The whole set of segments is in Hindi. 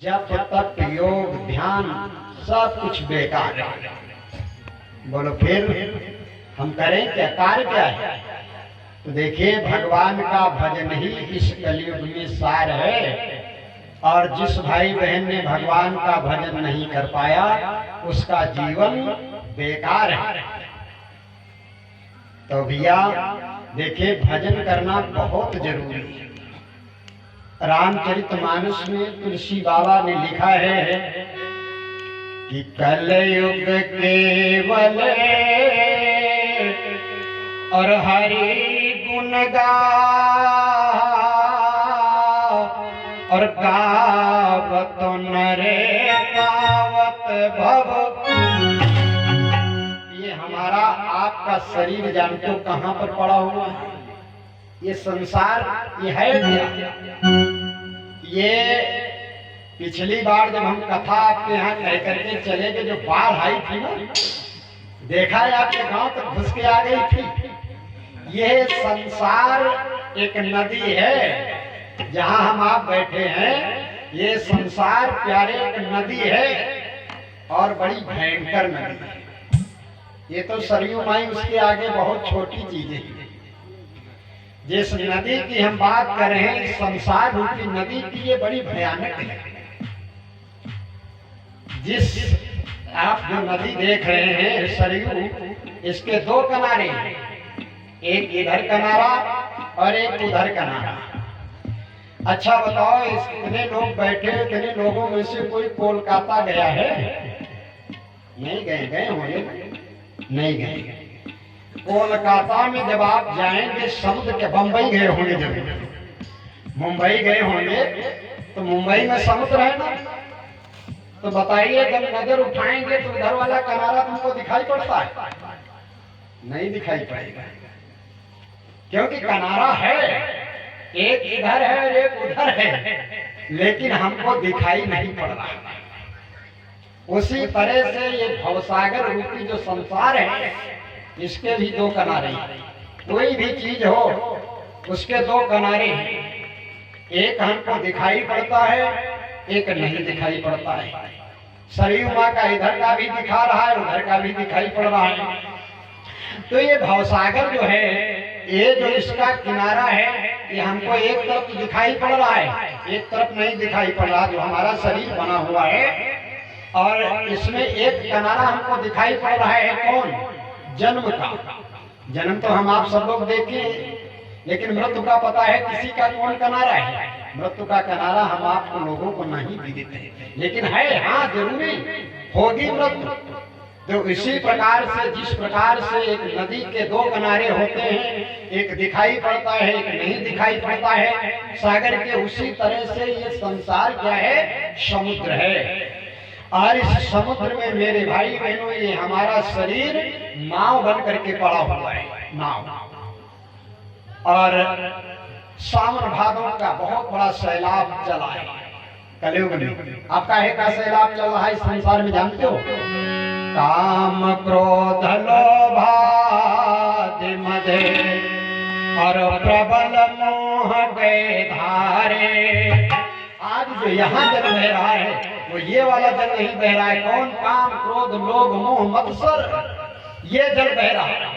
जब तक योग ध्यान सब कुछ बेकार है। बोलो फिर हम करें क्या, कार्य क्या है? तो देखिए, भगवान का भजन ही इस कलयुग में सार है। और जिस भाई बहन ने भगवान का भजन नहीं कर पाया उसका जीवन बेकार है। तो भैया देखिए, भजन करना बहुत जरूरी है। रामचरितमानस में तुलसी बाबा ने लिखा है कि कलयुग केवल और हरि गुण गा और गावत नरे पावत भव। ये हमारा आपका शरीर जानते हो कहाँ पर पड़ा हुआ है? ये संसार ये है क्या? ये पिछली बार जब हम कथा आपके यहाँ कह करके चले गए, जो बाढ़ आई थी ना, देखा है आपके गांव तक घुस के आ गई थी। ये संसार एक नदी है, जहाँ हम आप बैठे हैं। ये संसार प्यारे एक नदी है और बड़ी भयंकर नदी है। ये तो सरयू माई उसके आगे बहुत छोटी चीजें हैं। जिस नदी की हम बात कर रहे हैं, संसार रूपी नदी की, ये बड़ी भयानक है। जिस आप जो नदी देख रहे हैं सरयू, इसके दो किनारे हैं, एक इधर किनारा और एक उधर किनारा। अच्छा बताओ, इतने लोग बैठे, इतने लोगों में से कोई कोलकाता गया है? नहीं गए? गए होंगे? नहीं गए। कोलकाता में जब आप जाएंगे समुद्र के, बंबई गए होंगे, जब मुंबई गए होंगे तो मुंबई में समुद्र है ना। तो बताइए, जब नजर उठाएंगे तो उधर वाला किनारा तुमको दिखाई पड़ता है? नहीं दिखाई पड़ेगा, क्योंकि किनारा है, एक इधर है और एक उधर है, लेकिन हमको दिखाई नहीं पड़ रहा। उसी तरह से ये भवसागर रूपी जो संसार है, इसके भी दो किनारे हैं। कोई भी चीज हो उसके दो किनारे हैं, एक हमको दिखाई पड़ता है, एक नहीं दिखाई पड़ता है। सरयू माँ का इधर का भी दिखा रहा है, उधर का भी दिखाई पड़ रहा है। तो ये भवसागर जो है, ये जो इसका किनारा है, ये हमको एक तरफ दिखाई पड़ रहा है, एक तरफ नहीं दिखाई पड़ रहा, जो हमारा शरीर बना हुआ है। और इसमें एक किनारा हमको दिखाई पड़ रहा है, कौन? जन्म का। जन्म तो हम आप सब लोग देखे, लेकिन मृत्यु का पता है किसी का कौन किनारा है? मृत्यु का किनारा हम आप लोगों को नहीं भी देते, लेकिन है, हाँ जरूरी होगी मृत्यु। तो इसी प्रकार से, जिस प्रकार से एक नदी के दो किनारे होते हैं, एक दिखाई पड़ता है, एक नहीं दिखाई पड़ता है सागर के, उसी तरह से ये संसार क्या है? समुद्र है। और इस समुद्र में मेरे भाई बहनों, ये हमारा शरीर नाव बन करके पड़ा हुआ है, नाव। और सावन भादों का बहुत बड़ा सैलाब चला है कलयुग में। आपका है का सैलाब चल रहा है इस संसार में, जानते हो? काम क्रोध लोभ आदि मदे और प्रबल मोह गए धारे। आज जो यहाँ जल बह रहा है वो ये वाला जल नहीं बह रहा है। कौन? काम क्रोध लोभ मोह मत्सर, ये जल बह रहा है।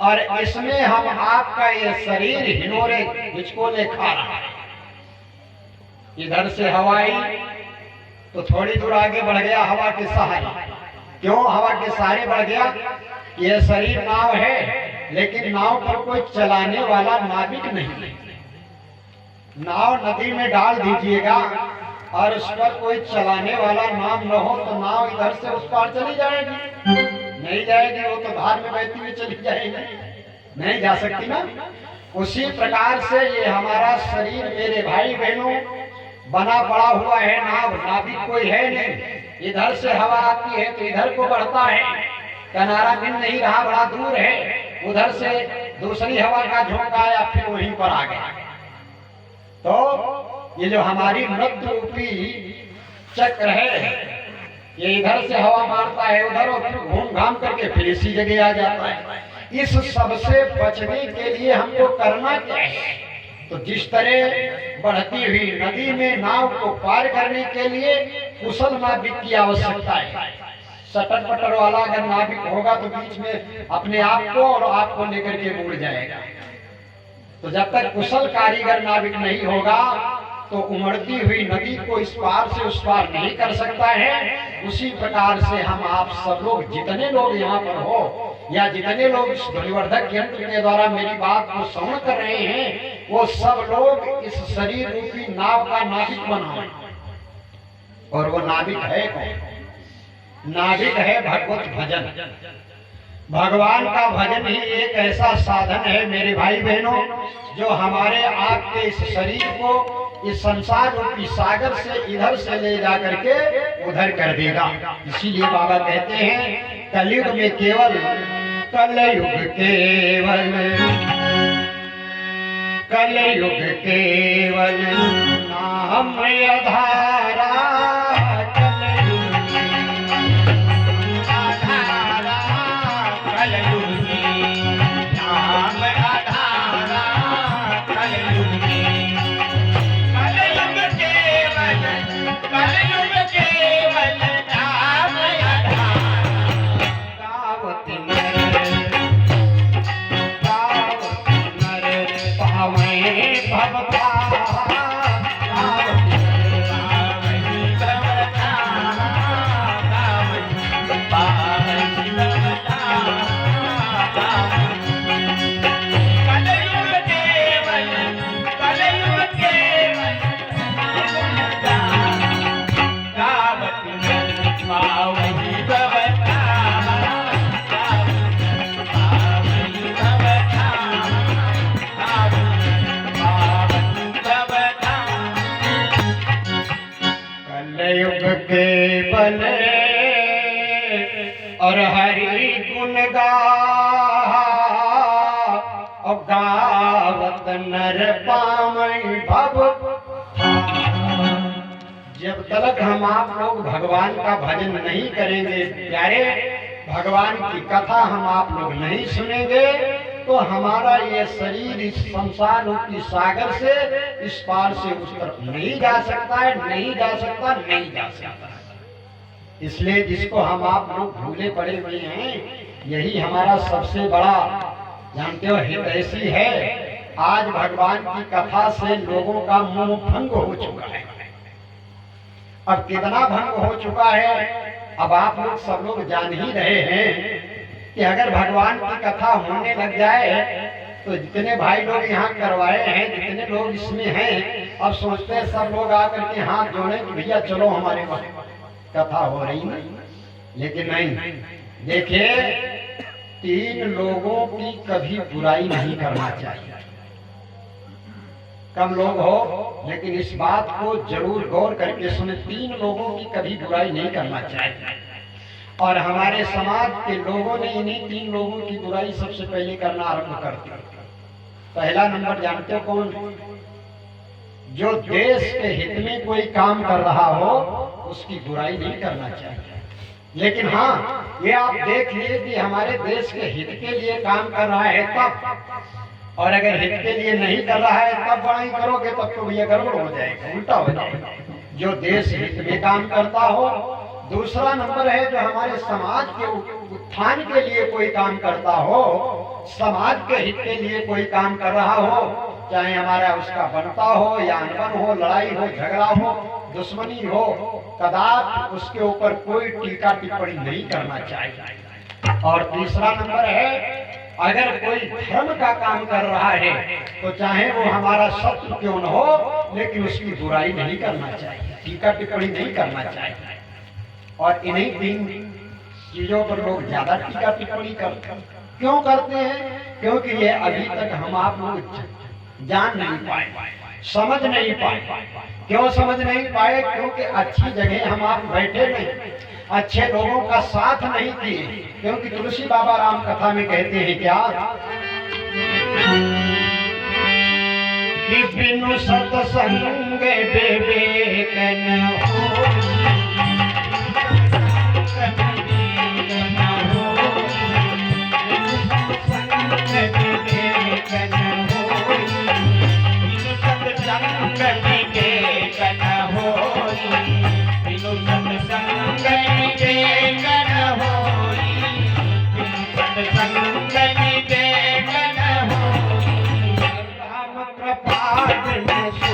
और इसमें हम आपका ये शरीर हिलोरे हिचकोले खा रहा है। इधर से हवाई तो थोड़ी दूर आगे बढ़ गया हवा के सहारे। क्यों हवा के सहारे बढ़ गया? ये शरीर नाव है, लेकिन नाव पर कोई चलाने वाला नाविक नहीं। नाव नदी में डाल दीजिएगा और उस पर कोई चलाने वाला नाव न हो तो नाव इधर से उस पार चली जाएगी? नहीं जाएगी, वो तो धार में बहती हुई चली जाएगी, नहीं जा सकती ना। उसी प्रकार से ये हमारा शरीर मेरे भाई बहनों बना पड़ा हुआ है नाव, नाविक कोई है नहीं। इधर से हवा आती है तो इधर को बढ़ता है, किनारा मिल नहीं रहा, बड़ा दूर है। उधर से दूसरी हवा का झोंका आया, फिर वहीं पर आ गया। तो ये जो हमारी मृत्यु रूपी चक्र है, ये इधर से हवा मारता है उधर, और फिर घूम घाम करके फिर इसी जगह आ जाता है। इस सबसे बचने के लिए हमको करना क्या है? तो जिस तरह बढ़ती हुई नदी में नाव को पार करने के लिए कुशल नाविक की आवश्यकता है। सटर पटर वाला अगर नाविक होगा तो बीच में अपने आप को और आपको लेकर के बुड़ जाएगा। तो जब तक कुशल कारीगर नाविक नहीं होगा तो उमड़ती हुई नदी को इस पार से उस पार नहीं कर सकता है। उसी प्रकार से हम आप सब लोग जितने लोग यहाँ पर हो या जितने लोग इस ध्वनिवर्धक यंत्र के द्वारा मेरी बात को श्रवण कर रहे हैं, वो सब लोग इस शरीर रूपी नाव का नाविक बनाओ। और वो नाविक है कौन? नाविक है भगवत भजन। भगवान का भजन ही एक ऐसा साधन है मेरे भाई बहनों, जो हमारे आपके इस शरीर को इस संसार रूपी सागर से इधर से ले जा करके उधर कर देगा। इसीलिए बाबा कहते हैं कलयुग में केवल कलयुग केवल नाम आधारा, केवल और हरि गुण गावत नर पावई भव। जब तक हम आप लोग भगवान का भजन नहीं करेंगे प्यारे, भगवान की कथा हम आप लोग नहीं सुनेंगे, तो हमारा ये शरीर इस संसार रूपी सागर से इस पार से उस तरफ नहीं जा सकता है, नहीं जा सकता, नहीं जा सकता। इसलिए जिसको हम आप लोग भूले पड़े हुए हैं, यही हमारा सबसे बड़ा जानते हो हितैषी है। आज भगवान की कथा से लोगों का मोह भंग हो चुका है। अब कितना भंग हो चुका है, अब आप लोग सब लोग जान ही रहे हैं कि अगर भगवान की कथा होने लग जाए तो जितने भाई लोग यहाँ करवाए हैं, जितने लोग इसमें हैं, अब सोचते हैं सब लोग आकर के हाथ जोड़े कि भैया चलो हमारे वहाँ कथा हो रही है। लेकिन नहीं, देखिए 3 लोगों की कभी बुराई नहीं करना चाहिए। कम लोग हो लेकिन इस बात को जरूर गौर करके सुने, 3 लोगों की कभी बुराई नहीं करना चाहिए। और हमारे समाज के लोगों ने इन्हीं 3 लोगों की बुराई सबसे पहले करना आरंभ कर दिया। पहला नंबर जानते हो कौन? जो देश के हित में कोई काम कर रहा हो उसकी बुराई नहीं करना चाहिए। लेकिन हाँ, ये आप देख लिए कि हमारे देश के हित के लिए काम कर रहा है तब, और अगर हित के लिए नहीं कर रहा है तब बुराई करोगे तब तो भैया गड़बड़ हो जाएगा, उल्टा हो जाएगा। जो देश हित में काम करता हो। दूसरा नंबर है जो हमारे समाज के उत्थान के लिए कोई काम करता हो, समाज के हित के लिए कोई काम कर रहा हो, चाहे हमारा उसका बनता हो या अनबन हो, लड़ाई हो, झगड़ा हो, दुश्मनी हो, कदापि उसके ऊपर कोई टीका टिप्पणी नहीं करना चाहिए। और तीसरा नंबर है अगर कोई धर्म का काम कर रहा है तो चाहे वो हमारा शत्रु क्यों न हो, लेकिन उसकी बुराई नहीं करना चाहिए, टीका टिप्पणी नहीं करना चाहिए। और इन्हीं 3 चीजों पर लोग ज्यादा टीका टिप्पणी क्यों करते हैं? क्योंकि ये अभी तक हम आप लोग जान नहीं पाए, समझ नहीं पाए। क्यों समझ नहीं पाए? क्योंकि अच्छी जगह हम आप बैठे नहीं, अच्छे लोगों का साथ नहीं दिए। क्योंकि तुलसी बाबा राम कथा में कहते हैं क्या कि बिनु सत्संग विवेक न हो, मन